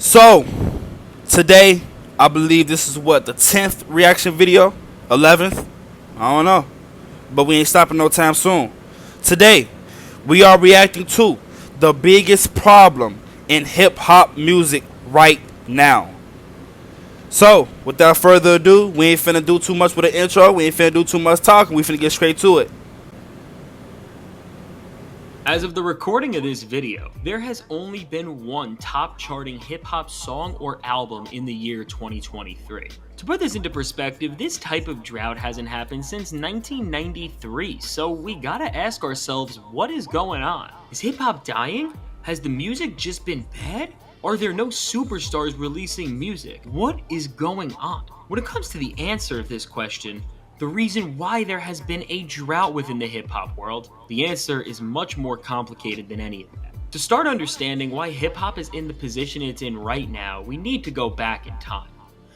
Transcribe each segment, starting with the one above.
So, today, I believe this is what, the 10th reaction video? 11th? I don't know. But we ain't stopping no time soon. Today, we are reacting to the biggest problem in hip hop music right now. So, without further ado, we ain't finna do too much with the intro. We ain't finna do too much talking. We finna get straight to it. As of the recording of this video, there has only been one top charting hip hop song or album in the year 2023. To put this into perspective, this type of drought hasn't happened since 1993, so we gotta ask ourselves, what is going on? Is hip hop dying? Has the music just been bad? Are there no superstars releasing music? What is going on? When it comes to the answer of this question, the reason why there has been a drought within the hip-hop world, the answer is much more complicated than any of that. To start understanding why hip-hop is in the position it's in right now, we need to go back in time.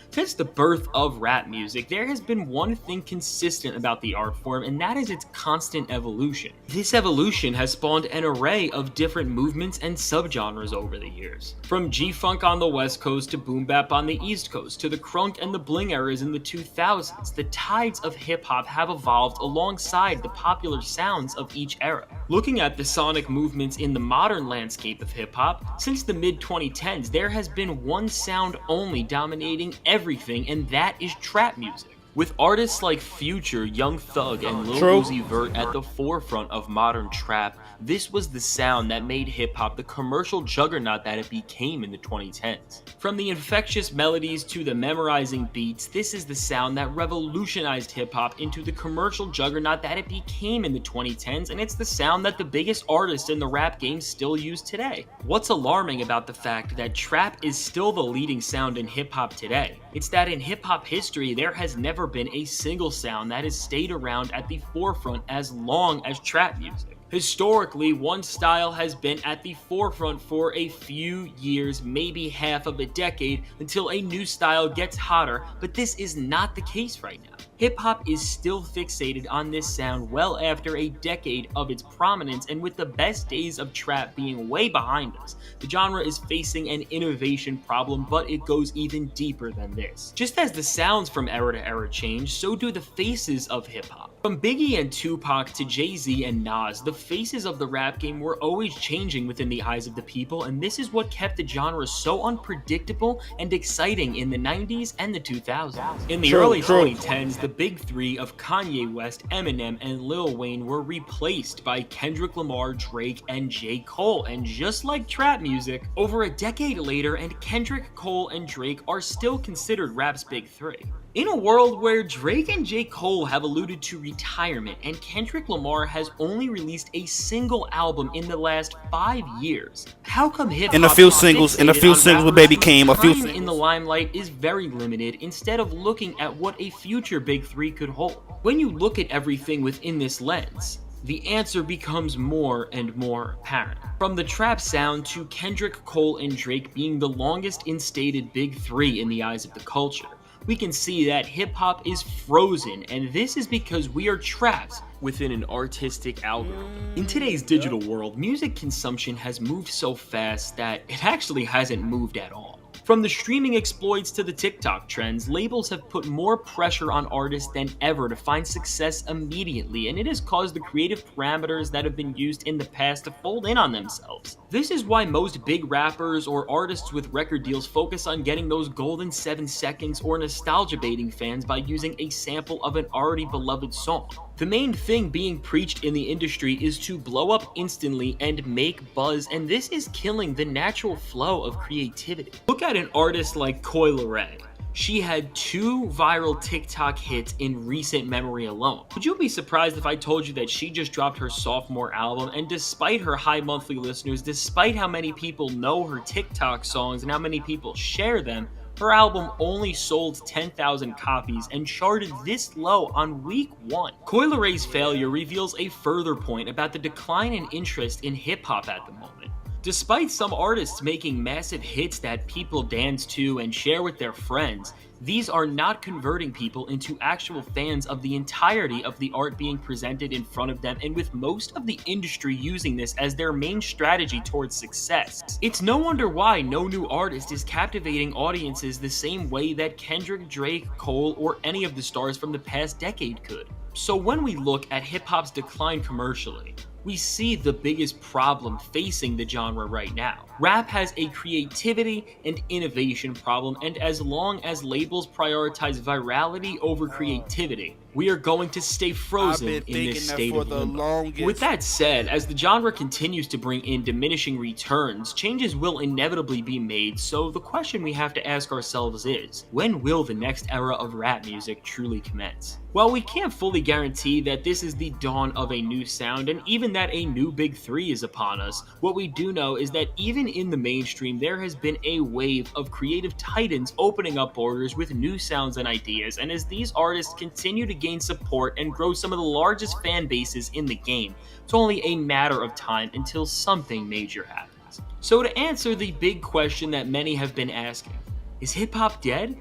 Since the birth of rap music, there has been one thing consistent about the art form, and that is its constant evolution. This evolution has spawned an array of different movements and subgenres over the years. From G-Funk on the West Coast to Boom Bap on the East Coast to the crunk and the bling eras in the 2000s, the tides of hip-hop have evolved alongside the popular sounds of each era. Looking at the sonic movements in the modern landscape of hip-hop, since the mid-2010s, there has been one sound only dominating everything, and that is trap music. With artists like Future, Young Thug, and Lil Uzi Vert at the forefront of modern trap, this was the sound that made hip-hop the commercial juggernaut that it became in the 2010s. From the infectious melodies to the memorizing beats, this is the sound that revolutionized hip-hop into the commercial juggernaut that it became in the 2010s, and it's the sound that the biggest artists in the rap game still use today. What's alarming about the fact that trap is still the leading sound in hip-hop today? It's that in hip-hop history, there has never been a single sound that has stayed around at the forefront as long as trap music. Historically, one style has been at the forefront for a few years, maybe half of a decade, until a new style gets hotter, but this is not the case right now. Hip-hop is still fixated on this sound well after a decade of its prominence, and with the best days of trap being way behind us, the genre is facing an innovation problem, but it goes even deeper than this. Just as the sounds from era to era change, so do the faces of hip-hop. From Biggie and Tupac to Jay-Z and Nas, the faces of the rap game were always changing within the eyes of the people, and this is what kept the genre so unpredictable and exciting in the 90s and the 2000s. In the early 2010s, the big three of Kanye West, Eminem, and Lil Wayne were replaced by Kendrick Lamar, Drake, and J. Cole, and just like trap music, over a decade later, and Kendrick, Cole, and Drake are still considered rap's big three. In a world where Drake and J. Cole have alluded to retirement and Kendrick Lamar has only released a single album in the last 5 years, how come hip-hop In a few singles with Baby Keem, time in the limelight is very limited instead of looking at what a future big three could hold? When you look at everything within this lens, the answer becomes more and more apparent. From the trap sound to Kendrick, Cole, and Drake being the longest instated big three in the eyes of the culture, we can see that hip-hop is frozen, and this is because we are trapped within an artistic algorithm. In today's digital world, music consumption has moved so fast that it actually hasn't moved at all. From the streaming exploits to the TikTok trends, labels have put more pressure on artists than ever to find success immediately, and it has caused the creative parameters that have been used in the past to fold in on themselves. This is why most big rappers or artists with record deals focus on getting those golden 7 seconds or nostalgia baiting fans by using a sample of an already beloved song. The main thing being preached in the industry is to blow up instantly and make buzz, and this is killing the natural flow of creativity. Look at an artist like Coi Leray. She had 2 viral TikTok hits in recent memory alone. Would you be surprised if I told you that she just dropped her sophomore album, and despite her high monthly listeners, despite how many people know her TikTok songs and how many people share them, her album only sold 10,000 copies and charted this low on week 1. Coi Leray's failure reveals a further point about the decline in interest in hip-hop at the moment. Despite some artists making massive hits that people dance to and share with their friends, these are not converting people into actual fans of the entirety of the art being presented in front of them, and with most of the industry using this as their main strategy towards success. It's no wonder why no new artist is captivating audiences the same way that Kendrick, Drake, Cole, or any of the stars from the past decade could. So when we look at hip-hop's decline commercially, we see the biggest problem facing the genre right now. Rap has a creativity and innovation problem, and as long as labels prioritize virality over creativity, we are going to stay frozen in this state of limbo. With that said, as the genre continues to bring in diminishing returns, changes will inevitably be made, so the question we have to ask ourselves is, when will the next era of rap music truly commence? While we can't fully guarantee that this is the dawn of a new sound, and even that a new big three is upon us, what we do know is that even in the mainstream, there has been a wave of creative titans opening up borders with new sounds and ideas, and as these artists continue to gain support and grow some of the largest fan bases in the game, it's only a matter of time until something major happens. So to answer the big question that many have been asking, is hip-hop dead?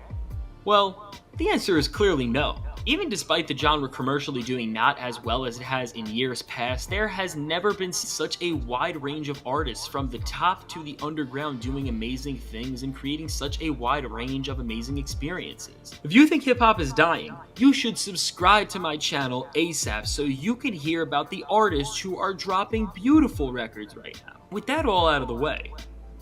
Well, the answer is clearly no. Even despite the genre commercially doing not as well as it has in years past, there has never been such a wide range of artists from the top to the underground doing amazing things and creating such a wide range of amazing experiences. If you think hip-hop is dying, you should subscribe to my channel ASAP so you can hear about the artists who are dropping beautiful records right now. With that all out of the way,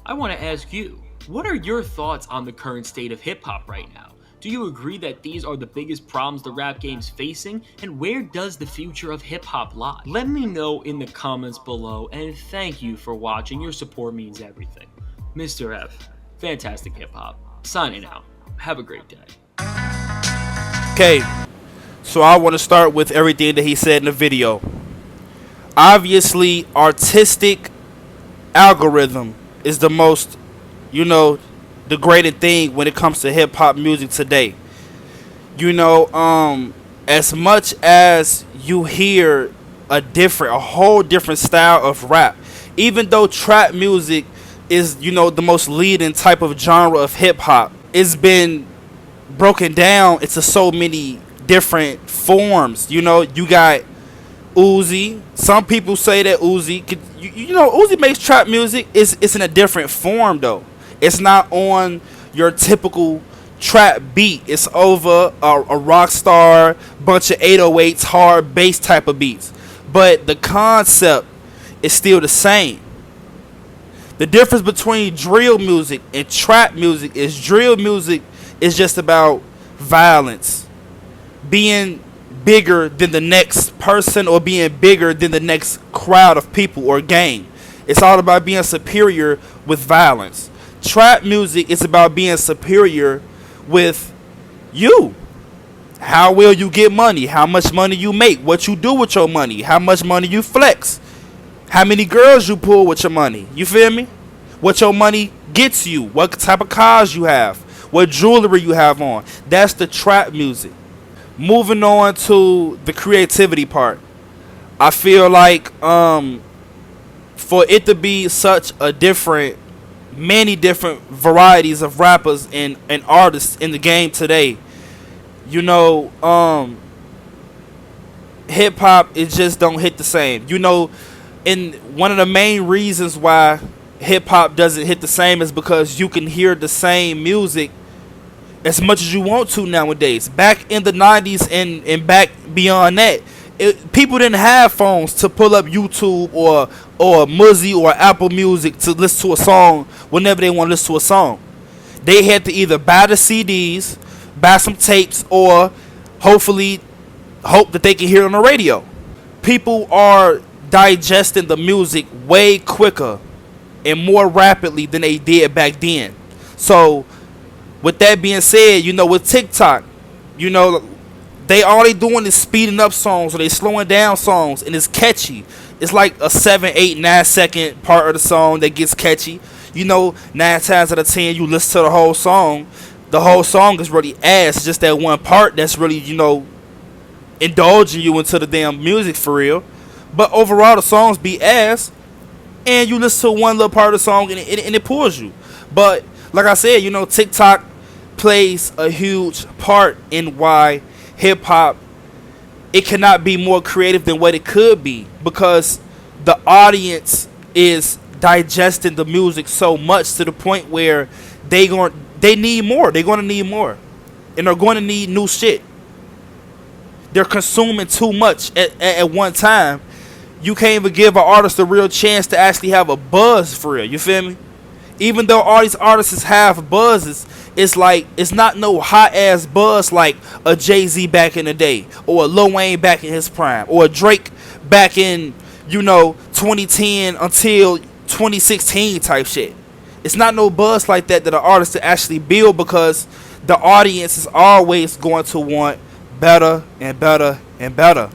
I want to ask you, what are your thoughts on the current state of hip-hop right now? Do you agree that these are the biggest problems the rap game's facing? And where does the future of hip-hop lie? Let me know in the comments below, and thank you for watching. Your support means everything. Mr. F, Fantastic Hip Hop, signing out. Have a great day. Okay, so I want to start with everything that he said in the video. Obviously, artistic algorithm is the most, degraded thing when it comes to hip-hop music today. As much as you hear a whole different style of rap, even though trap music is the most leading type of genre of hip-hop, it's been broken down into so many different forms. You got Uzi. Some people say that Uzi Uzi makes trap music. It's in a different form though. It's not on your typical trap beat. It's over a rock star, bunch of 808s, hard bass type of beats. But the concept is still the same. The difference between drill music and trap music is drill music is just about violence, being bigger than the next person or being bigger than the next crowd of people or gang. It's all about being superior with violence. Trap music is about being superior with you. How well you get money, how much money you make, what you do with your money, how much money you flex, how many girls you pull with your money. You feel me? What your money gets you, what type of cars you have, what jewelry you have on. That's the trap music. Moving on to the creativity part. I feel like for it to be such a many different varieties of rappers and artists in the game today, hip hop, it just don't hit the same. And one of the main reasons why hip hop doesn't hit the same is because you can hear the same music as much as you want to nowadays. Back in the 90s and back beyond that, people didn't have phones to pull up YouTube or Muzzy or Apple Music to listen to a song whenever they want to listen to a song. They had to either buy the CDs, buy some tapes, or hopefully hope that they can hear it on the radio. People are digesting the music way quicker and more rapidly than they did back then. So with that being said, with TikTok, all they doing is speeding up songs or they slowing down songs, and it's catchy. It's like a 7, 8, 9 second part of the song that gets catchy. 9 times out of 10 you listen to the whole song. The whole song is really ass. It's just that one part that's really, indulging you into the damn music for real. But overall the songs be ass. and you listen to one little part of the song and it pulls you. But like I said, you know, TikTok plays a huge part in why hip hop, it cannot be more creative than what it could be, because the audience is digesting the music so much to the point where they need more. They're going to need more, and they're going to need new shit. They're consuming too much at one time. You can't even give an artist a real chance to actually have a buzz for real. You feel me? Even though all these artists have buzzes, it's like, it's not no hot ass buzz like a Jay-Z back in the day, or a Lil Wayne back in his prime, or a Drake back in, you know, 2010 until 2016 type shit. It's not no buzz like that an artist to actually build, because the audience is always going to want better and better and better.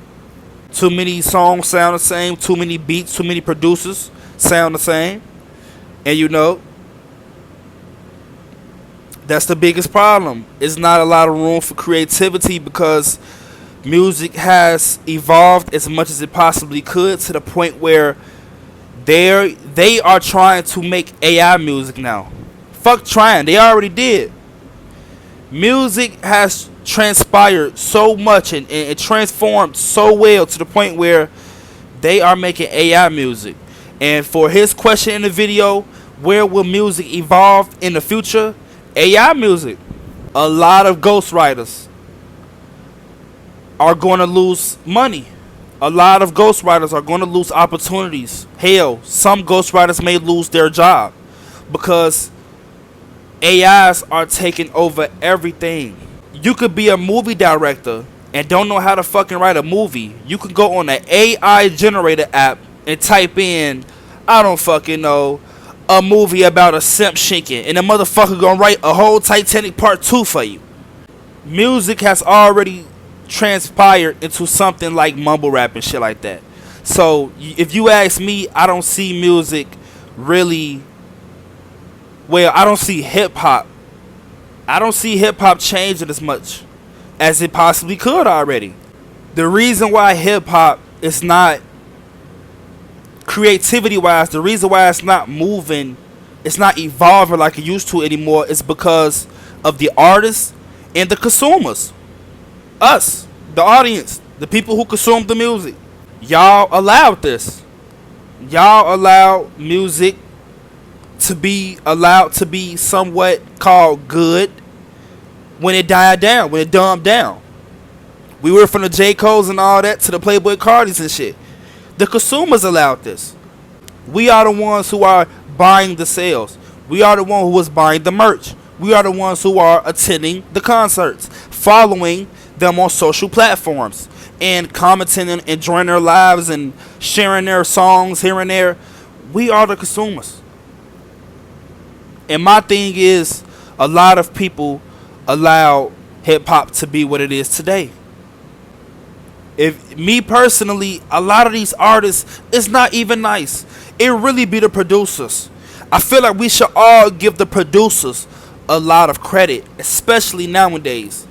Too many songs sound the same, too many beats, too many producers sound the same. And you know, that's the biggest problem. It's not a lot of room for creativity, because music has evolved as much as it possibly could, to the point where they are trying to make AI music now. Fuck trying, they already did. Music has transpired so much and it transformed so well to the point where they are making AI music. And for his question in the video, where will music evolve in the future? AI music. A lot of ghostwriters are going to lose money. A lot of ghostwriters are going to lose opportunities. Hell, some ghostwriters may lose their job, because AIs are taking over everything. You could be a movie director and don't know how to fucking write a movie. You can go on an AI generator app and type in, I don't fucking know, a movie about a simp shinking, and the motherfucker gonna write a whole Titanic Part 2 for you. Music has already transpired into something like mumble rap and shit like that. So if you ask me, I don't see music really, well, I don't see hip hop. I don't see hip hop changing as much as it possibly could already. The reason why hip hop is not, creativity wise, the reason why it's not moving, it's not evolving like it used to anymore, is because of the artists and the consumers. Us, the audience, the people who consume the music. Y'all allowed this. Y'all allowed music to be allowed to be somewhat called good when it died down, when it dumbed down. We were from the J. Cole's and all that to the Playboy Cardis and shit. The consumers allowed this. We are the ones who are buying the sales. We are the one who is buying the merch. We are the ones who are attending the concerts, following them on social platforms, and commenting and enjoying their lives and sharing their songs here and there. We are the consumers. And my thing is, a lot of people allow hip hop to be what it is today. If me personally, a lot of these artists, it's not even nice. It really be the producers. I feel like we should all give the producers a lot of credit, especially nowadays.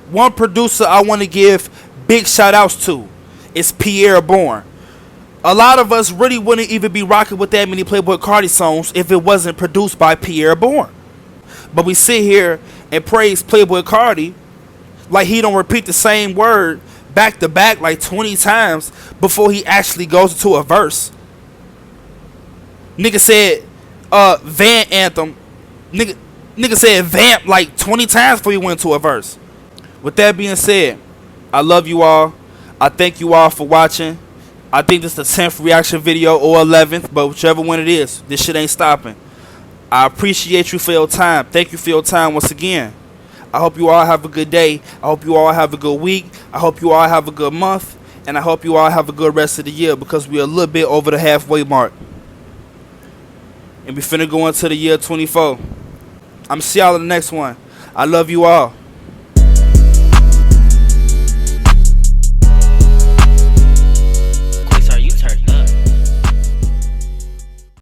One producer I want to give big shout outs to is Pierre Bourne. A lot of us really wouldn't even be rocking with that many Playboy Cardi songs if it wasn't produced by Pierre Bourne. But we sit here and praise Playboy Cardi like he don't repeat the same word back to back like 20 times before he actually goes into a verse. Nigga said Van Anthem. Nigga said vamp like 20 times before he went into a verse. With that being said, I love you all. I thank you all for watching. I think this is the 10th reaction video or 11th, but whichever one it is, this shit ain't stopping. I appreciate you for your time. Thank you for your time once again. I hope you all have a good day. I hope you all have a good week. I hope you all have a good month. And I hope you all have a good rest of the year, because we're a little bit over the halfway mark. And we finna go into the year 24. I'm see y'all in the next one. I love you all.